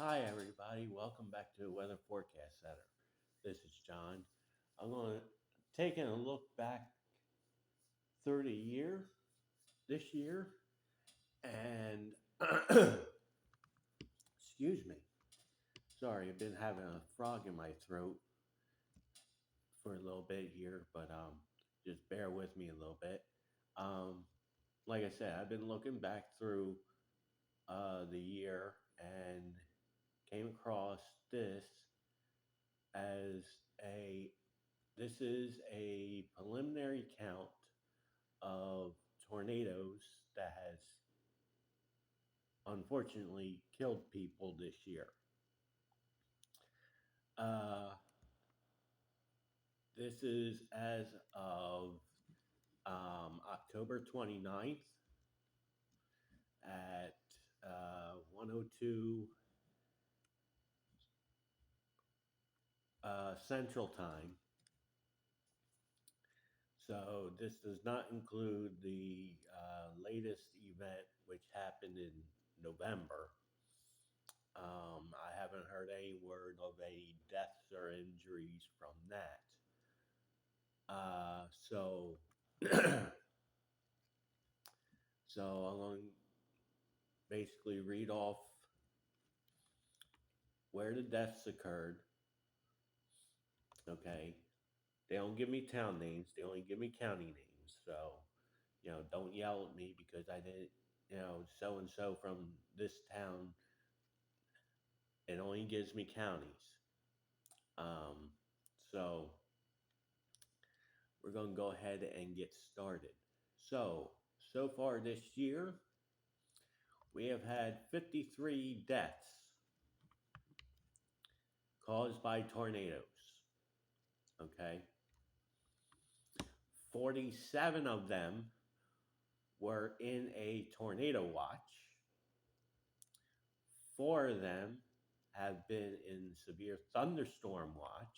Hi, everybody. Welcome back to the Weather Forecast Center. This is John. I'm going to taking a look back through the year, this year, and excuse me. Sorry, I've been having a frog in my throat for a little bit here, but just bear with me a little bit. Um, like I said, I've been looking back through the year and came across this as a this is a preliminary count of tornadoes that has unfortunately killed people this year. Uh, this is as of October 29th at 102 Central Time. So this does not include the latest event, which happened in November. I haven't heard any word of any deaths or injuries from that. So, so I'm going to basically read off where the deaths occurred. Okay, they don't give me town names; they only give me county names. So, don't yell at me because I didn't, so and so from this town. It only gives me counties. Um, so we're going to go ahead and get started. So far this year, we have had 53 deaths caused by tornadoes. Okay. 47 of them were in a tornado watch. Four of them have been in severe thunderstorm watch.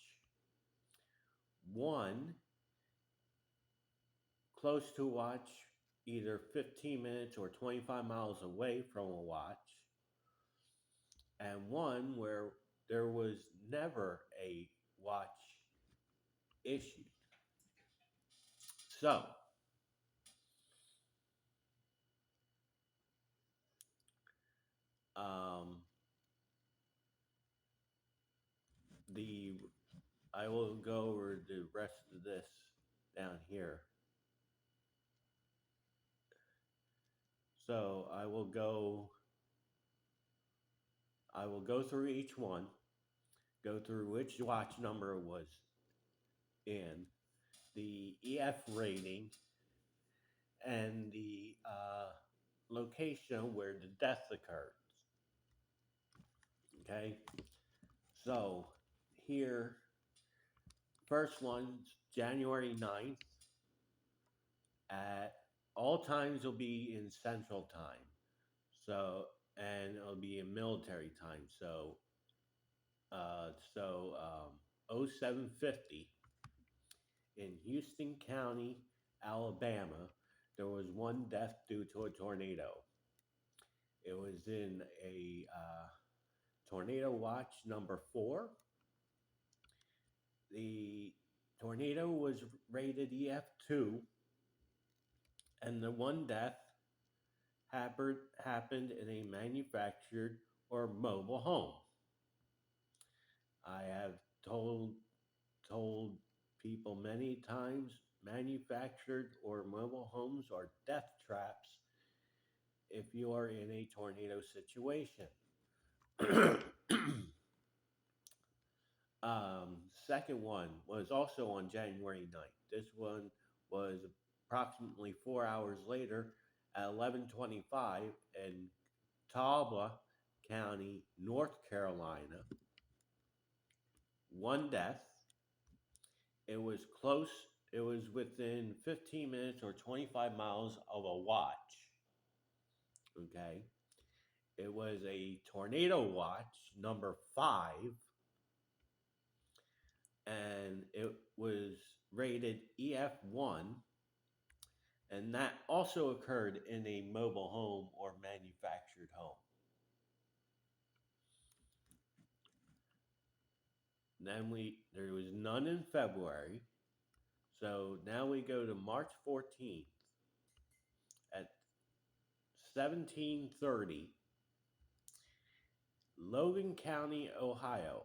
One close to watch, either 15 minutes or 25 miles away from a watch. And one where there was never a watch issued. So, um, the I will go over the rest of this down here. So I will go through each one, go through which watch number it was in, the EF rating, and the location where the death occurred. Okay, so here, first one's January 9th at all times will be in Central Time. So, and it'll be in military time. So 0750 in Houston County, Alabama, there was one death due to a tornado. It was in a tornado watch number 4. The tornado was rated EF2, and the one death happened in a manufactured or mobile home. I have told people many times manufactured or mobile homes are death traps if you are in a tornado situation. Second one was also on January 9th. This one was approximately 4 hours later at 11:25 in Talbot County, North Carolina. One death. It was close. It was within 15 minutes or 25 miles of a watch. Okay. It was a tornado watch number 5, and it was rated EF1, and that also occurred in a mobile home or manufactured home. Then there was none in February. So now we go to March 14th at 1730, Logan County, Ohio.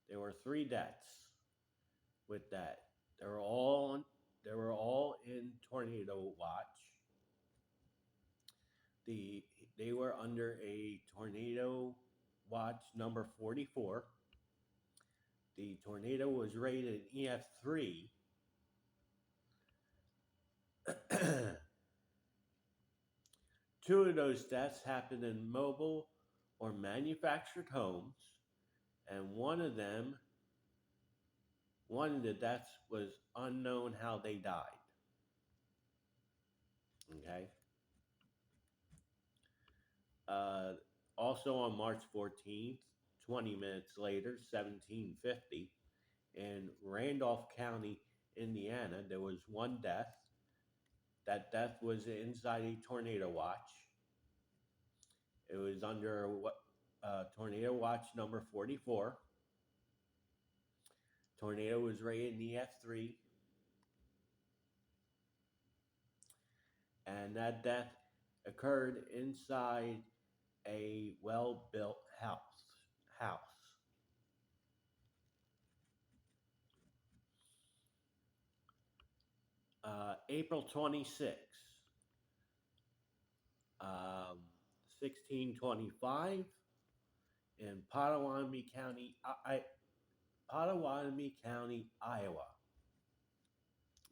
There were three deaths with that. They were all they were all in tornado watch. The they were under a tornado watch number 44. The tornado was rated EF3. Two of those deaths happened in mobile or manufactured homes, and one of the deaths was unknown how they died. Okay. Uh, Also on March 14th, 20 minutes later, 1750, in Randolph County, Indiana, there was one death. That death was inside a tornado watch. It was under tornado watch number 44. Tornado was rated in EF3, and that death occurred inside a well-built house. April 26th, 1625, in Potawatomi County, Iowa.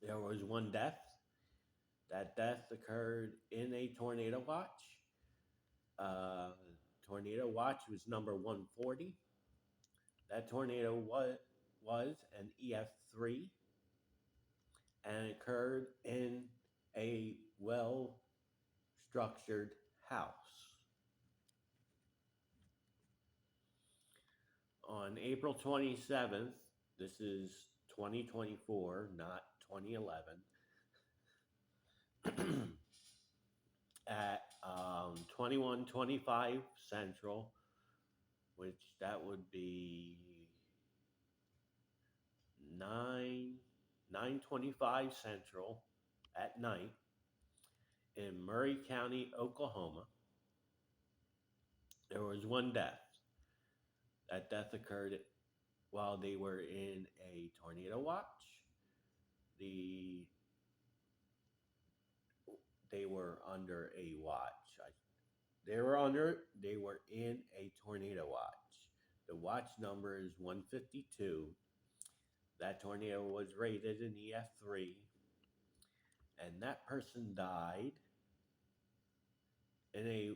There was one death. That death occurred in a tornado watch. Uh, Tornado watch was number 140. That tornado was an EF3 and occurred in a well structured house. On April 27th, this is 2024, not 2011, at 2125 Central, which that would be 9 925 Central at night in Murray County, Oklahoma. There was one death. That death occurred while they were in a tornado watch. The They were under a watch. They were in a tornado watch. The watch number is 152. That tornado was rated an EF3, and that person died in a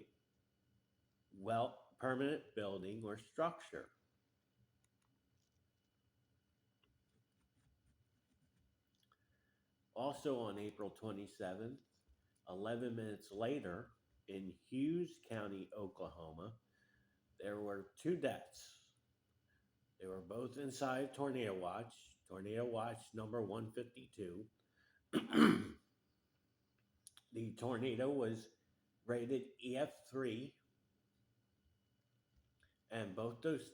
permanent building or structure. Also on April 27th, 11 minutes later, in Hughes County, Oklahoma, there were two deaths. They were both inside Tornado Watch number 152. The tornado was rated EF3, and both those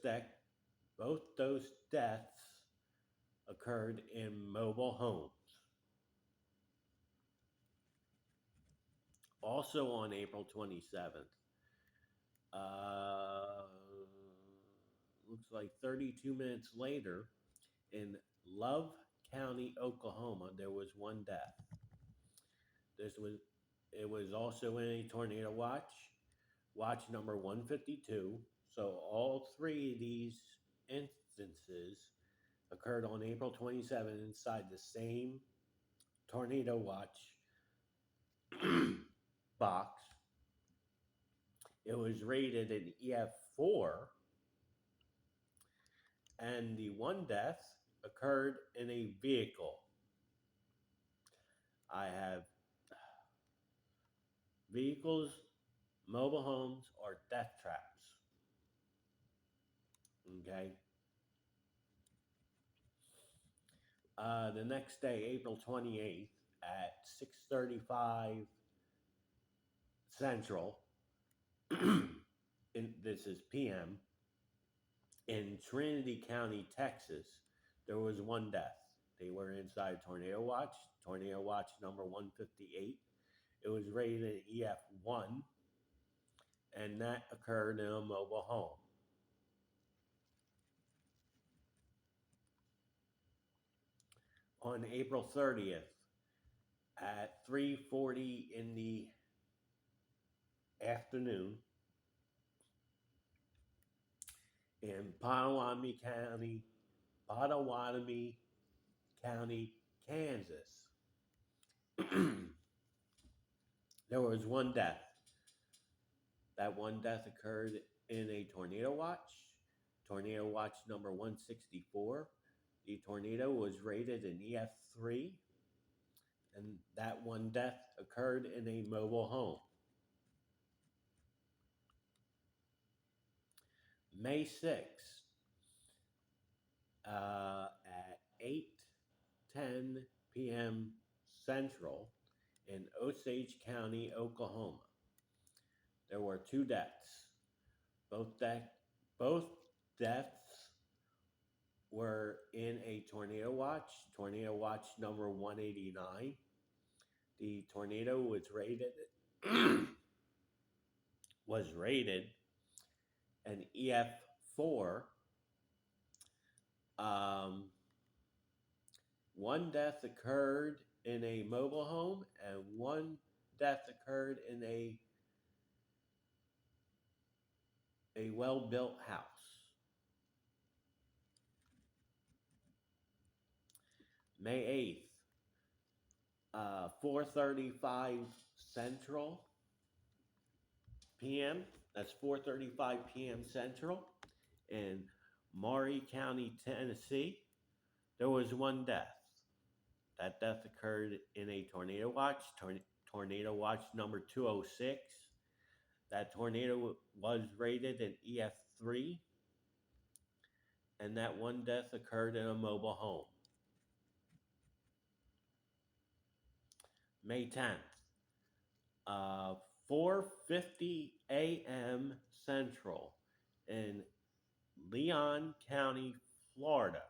deaths occurred in mobile homes. Also on April 27th, uh, looks like 32 minutes later, in Love County, Oklahoma, there was one death. This was It was also in a tornado watch number 152. So all three of these instances occurred on April 27 inside the same tornado watch box. It was rated an EF4, and the one death occurred in a vehicle. I have vehicles, mobile homes, or death traps. Okay. The next day, April 28th at 6:35 Central, this is PM, In Trinity County, Texas, there was one death. They were inside tornado watch number 158. It was rated EF1, and that occurred in a mobile home. On April 30th at 3:40 in the afternoon in Potawatomi County, Kansas. There was one death. That one death occurred in a tornado watch, tornado watch number 164. The tornado was rated an EF3, and that one death occurred in a mobile home. May 6th at 8:10 p.m. Central in Osage County, Oklahoma. There were two deaths. Both, de- both deaths were in a tornado watch number 189. The tornado was rated an EF4. Um, one death occurred in a mobile home, and one death occurred in a well built house. May 8th, 4:35 Central p.m. That's 4:35 p.m. Central in Maury County, Tennessee. There was one death. That death occurred in a tornado watch number 206. That tornado was rated an EF3, and that one death occurred in a mobile home. May 10th, 4:50 a.m. Central in Leon County, Florida.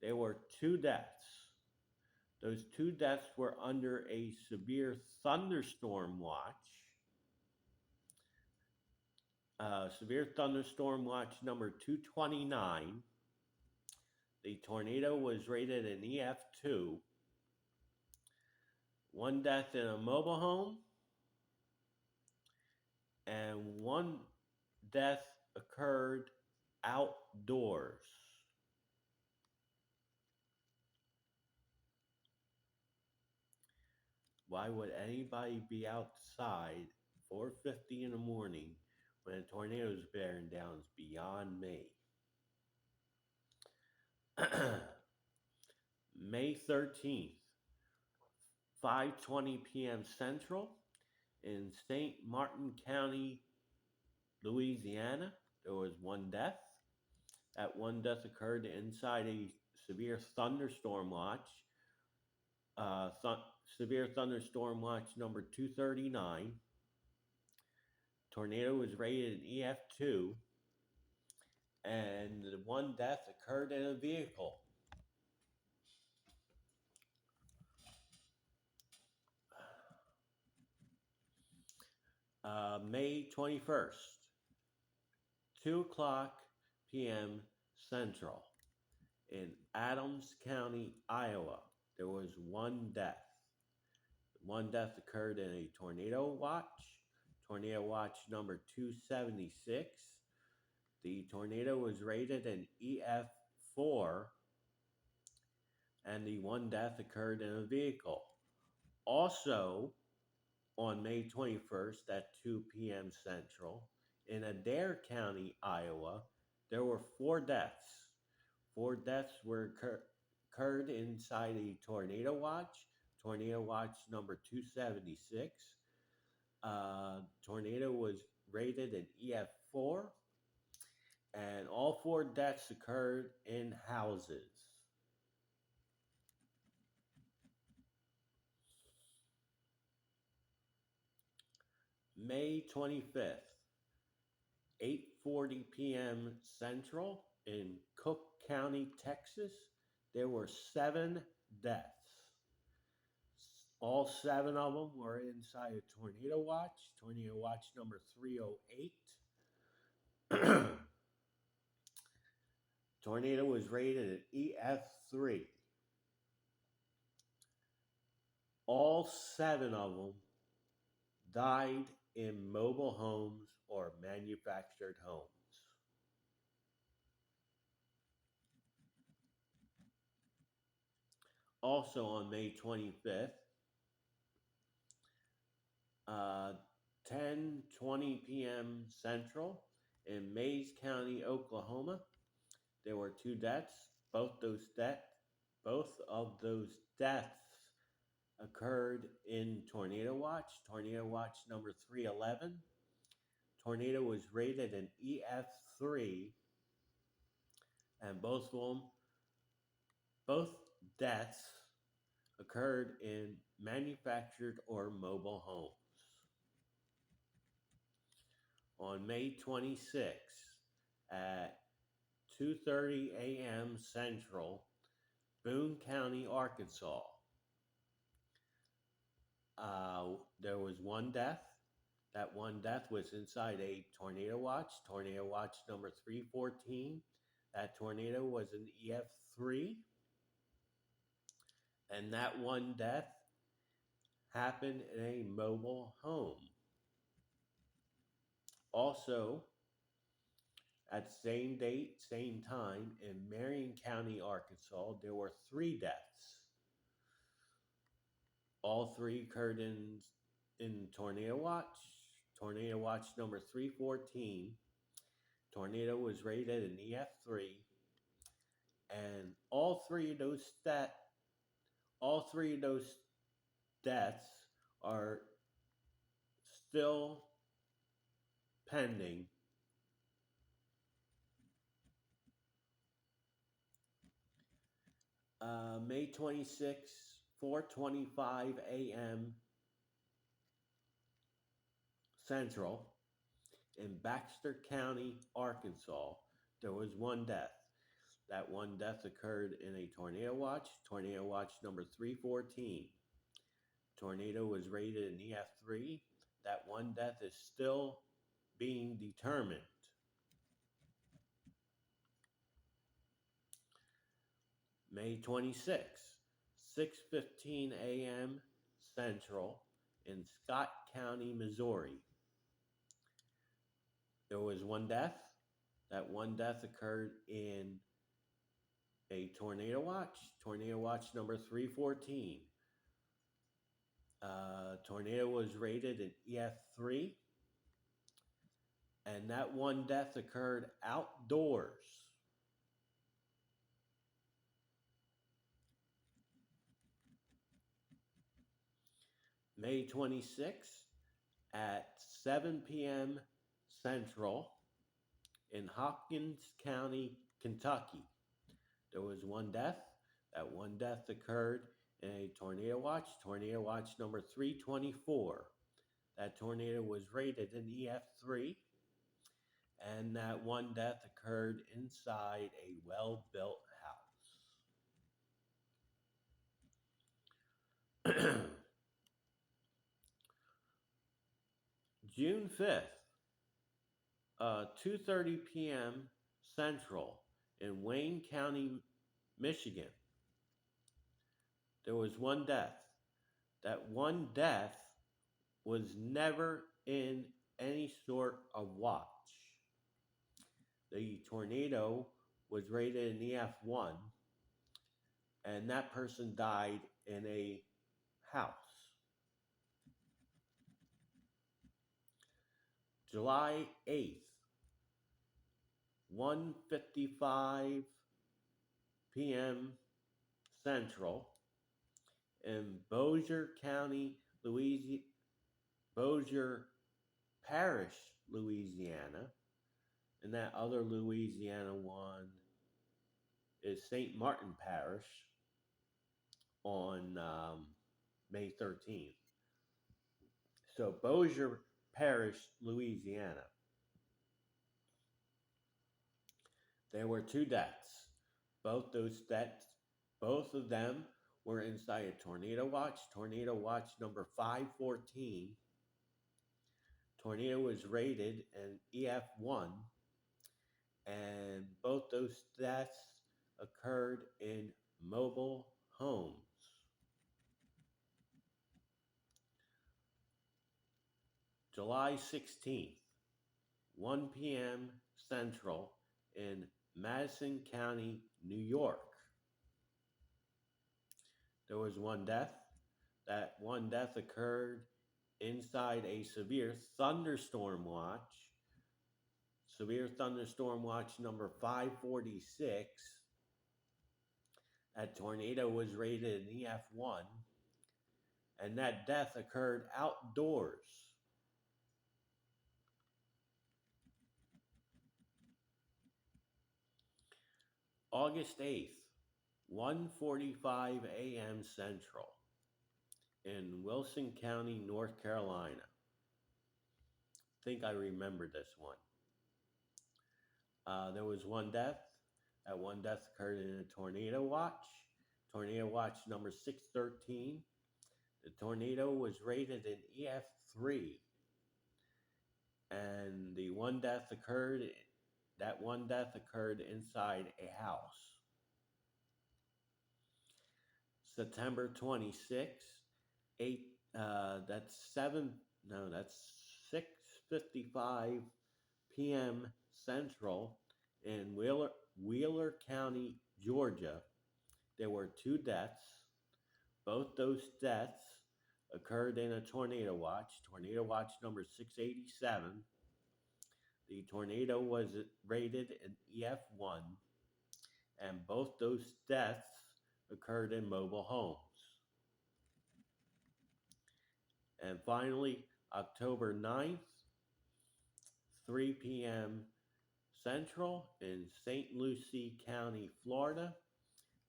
There were two deaths. Those two deaths were under a severe thunderstorm watch. Severe thunderstorm watch number 229. The tornado was rated an EF2. One death in a mobile home, and one death occurred outdoors. Why would anybody be outside 4:50 in the morning when a tornado is bearing down is beyond me. May 13th, 5:20 p.m. Central in St. Martin County, Louisiana. There was one death. That one death occurred inside a severe thunderstorm watch. Severe thunderstorm watch number 239. Tornado was rated an EF2, and the one death occurred in a vehicle. May 21st, 2 o'clock p.m. Central in Adams County, Iowa. There was one death. One death occurred in a tornado watch number 276. The tornado was rated an EF4, and the one death occurred in a vehicle. Also, on May 21st at 2 p.m. Central, in Adair County, Iowa, there were four deaths. Four deaths occurred inside a tornado watch number 276. Tornado was rated an EF4, and all four deaths occurred in houses. May 25th, 8:40 p.m. Central in Cook County, Texas, there were 7 deaths. All 7 of them were inside a tornado watch number 308. Tornado was rated at EF3. All 7 of them died in mobile homes or manufactured homes. Also on May 25th, 10:20 p.m. Central in Mays County, Oklahoma, there were 2 deaths. Both of those deaths occurred in Tornado Watch number 311. Tornado was rated an EF3, and both deaths occurred in manufactured or mobile homes. On May 26th at 2:30 a.m. Central, Boone County, Arkansas, there was 1 death. That 1 death was inside a tornado watch number 314. That tornado was an EF3, and that 1 death happened in a mobile home. Also, at the same date, same time, in Marion County, Arkansas, there were 3 deaths. All 3 occurred in Tornado Watch number 314. Tornado was rated an EF3, and all three of those deaths are still pending. May 26th, 4:25 a.m. Central in Baxter County, Arkansas, there was 1 death. That 1 death occurred in a tornado watch number 314. Tornado was rated an EF3. That 1 death is still being determined. May 26th, 6:15 a.m. Central in Scott County, Missouri. There was 1 death. That 1 death occurred in a tornado watch number 314. Tornado was rated an EF3, and that 1 death occurred outdoors. May 26th at 7 p.m. Central in Hopkins County, Kentucky. There was 1 death. That 1 death occurred in a tornado watch number 324. That tornado was rated an EF3, and that 1 death occurred inside a well built house. June 5th, 2:30 p.m. Central in Wayne County, Michigan. There was 1 death. That 1 death was never in any sort of watch. The tornado was rated an EF1, and that person died in a house. July 8th, 1:55 p.m. Central in Bossier Parish, Louisiana, and that other Louisiana one is St. Martin Parish on May 13th. So Bossier Parish, Louisiana. There were two deaths. Both those deaths, both of them were inside a tornado watch. Tornado watch number 514. Tornado was rated an EF1, and both those deaths occurred in mobile homes. July 16th, 1 p.m. Central in Madison County, New York. There was one death. That one death occurred inside a severe thunderstorm watch. Severe thunderstorm watch number 546. That tornado was rated an EF1, and that death occurred outdoors. August 8th, 1:45 a.m. Central in Wilson County, North Carolina. I think I remember this one. There was one death. That one death occurred in a tornado watch. Tornado watch number 613. The tornado was rated an EF3, and that one death occurred inside a house. September 26th, 8 that's 7 no that's 6:55 p.m. Central in Wheeler County, Georgia. There were two deaths. Both those deaths occurred in a tornado watch number 687. The tornado was rated an EF1, and both those deaths occurred in mobile homes. And finally, October 9th, 3 p.m. Central in St. Lucie County, Florida,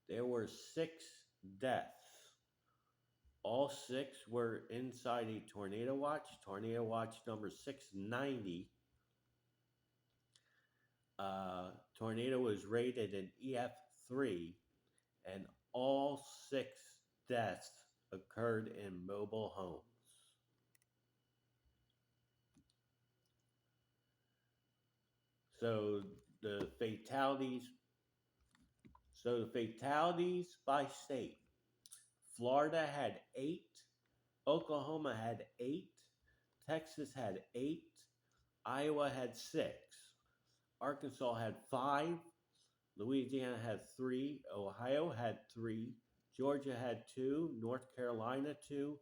there were six deaths. All six were inside a tornado watch number 690. Tornado was rated an EF3, and all six deaths occurred in mobile homes. So the fatalities, the fatalities by state. Florida had 8, Oklahoma had 8, Texas had 8, Iowa had 6, Arkansas had 5, Louisiana had 3, Ohio had 3, Georgia had 2, North Carolina 2,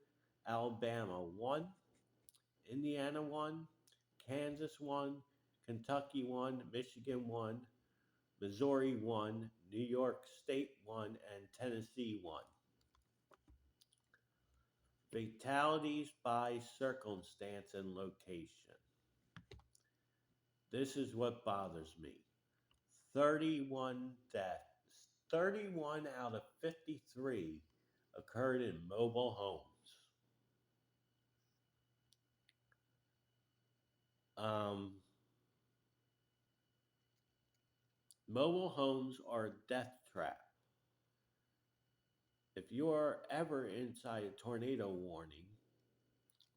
Alabama 1, Indiana 1, Kansas 1, Kentucky 1, Michigan 1, Missouri 1, New York State 1, and Tennessee 1. Fatalities by circumstance and location. This is what bothers me. 31 deaths, 31 out of 53 occurred in mobile homes. Um, Mobile homes are a death trap. If you are ever inside a tornado warning,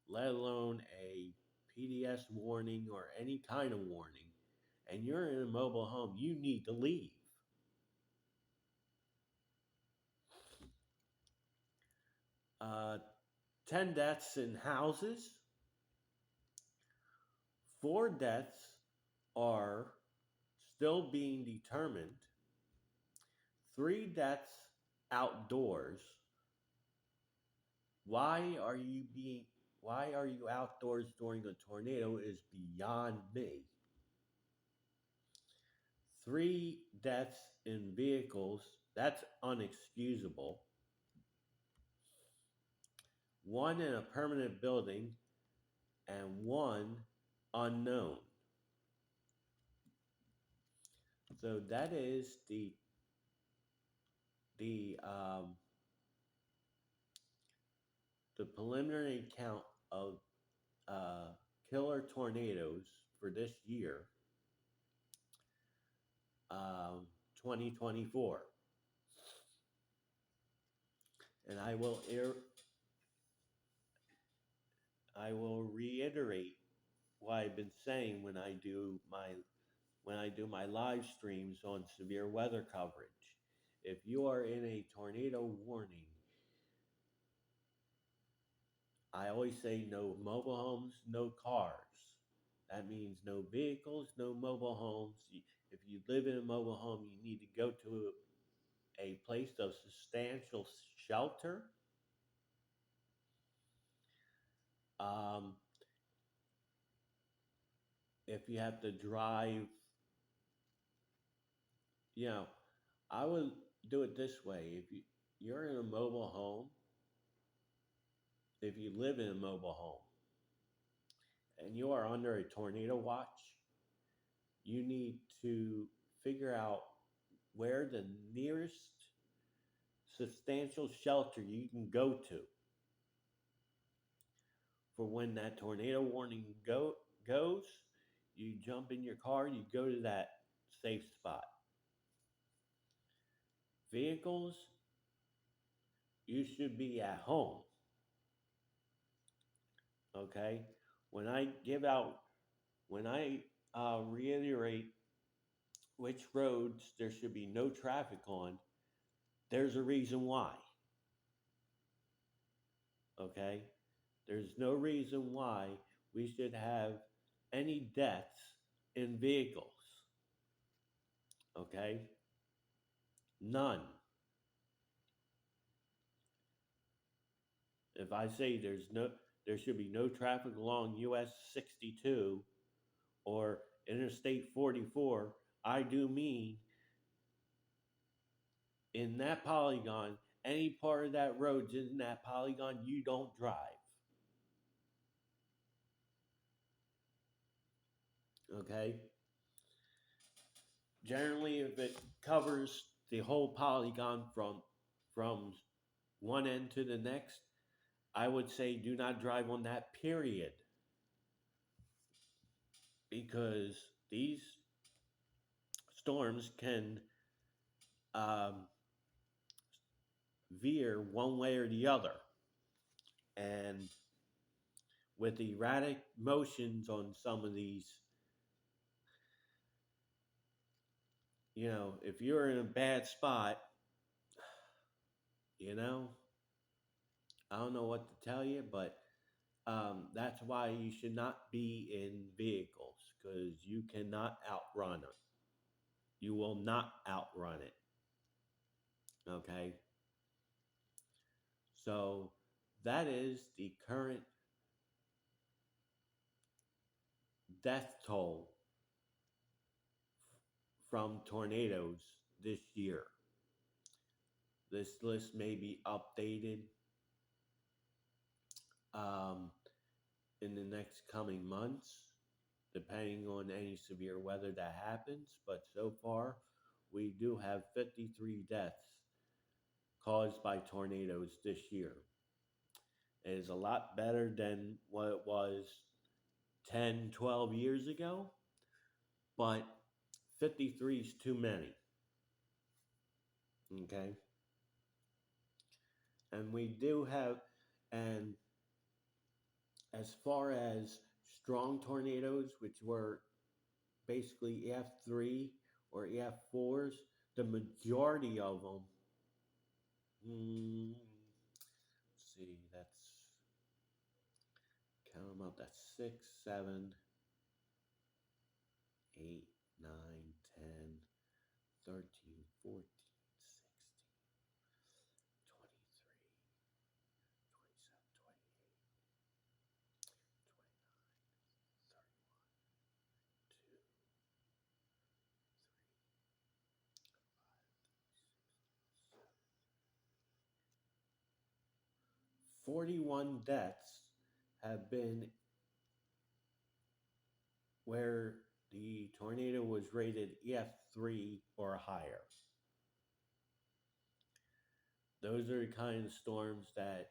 let alone a PDS warning or any kind of warning, and you're in a mobile home, you need to leave. 10 deaths in houses. 4 deaths are still being determined. 3 deaths outdoors. Why are you being why are you outdoors during a tornado is beyond me. 3 deaths in vehicles, that's unexcusable. 1 in a permanent building and 1 unknown. So that is the um, the preliminary count of killer tornadoes for this year. um, 2024. And I will reiterate what I've been saying when I do my live streams on severe weather coverage. If you are in a tornado warning, I always say no mobile homes, no cars. That means no vehicles, no mobile homes. If you live in a mobile home, you need to go to a place of substantial shelter. Um, if you have to drive, you know, I would do it this way. You're in a mobile home, if you live in a mobile home and you are under a tornado watch, you need to figure out where the nearest substantial shelter you can go to for when that tornado warning goes. You jump in your car, you go to that safe spot. Vehicles, you should be at home. Okay? When I give out, when I reiterate which roads there should be no traffic on, there's a reason why. Okay? There's no reason why we should have any deaths in vehicles. Okay? None. If I say there should be no traffic along US 62 or Interstate 44, I do mean in that polygon, any part of that road's in that polygon, you don't drive. Okay? Generally, if it covers the whole polygon from one end to the next, I would say do not drive on that period because these storms can um, veer one way or the other. And with erratic motions on some of these, if you're in a bad spot, you know, I don't know what to tell you, but that's why you should not be in vehicles because you cannot outrun it. You will not outrun it. Okay? So that is the current death toll from tornadoes this year. This list may be updated um, in the next coming months, depending on any severe weather that happens. But so far, we do have 53 deaths caused by tornadoes this year. It is a lot better than what it was 10, 12 years ago, but 53 is too many. Okay? And we do have, and as far as strong tornadoes, which were basically EF3 or EF4s, the majority of them, let's see, count them up, that's 6, 7, 8, 9, 10, 13, 14, 16, 23, 27, 28, 41 deaths have been where the tornado was rated EF3 or higher. Those are the kind of storms that,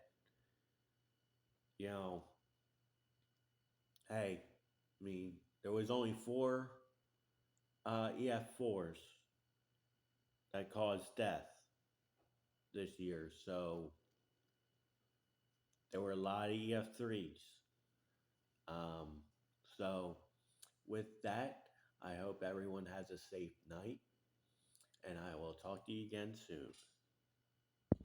you know, hey, I mean, there was only four EF4s that caused death this year. So there were a lot of EF3s. Um, so with that, I hope everyone has a safe night, and I will talk to you again soon.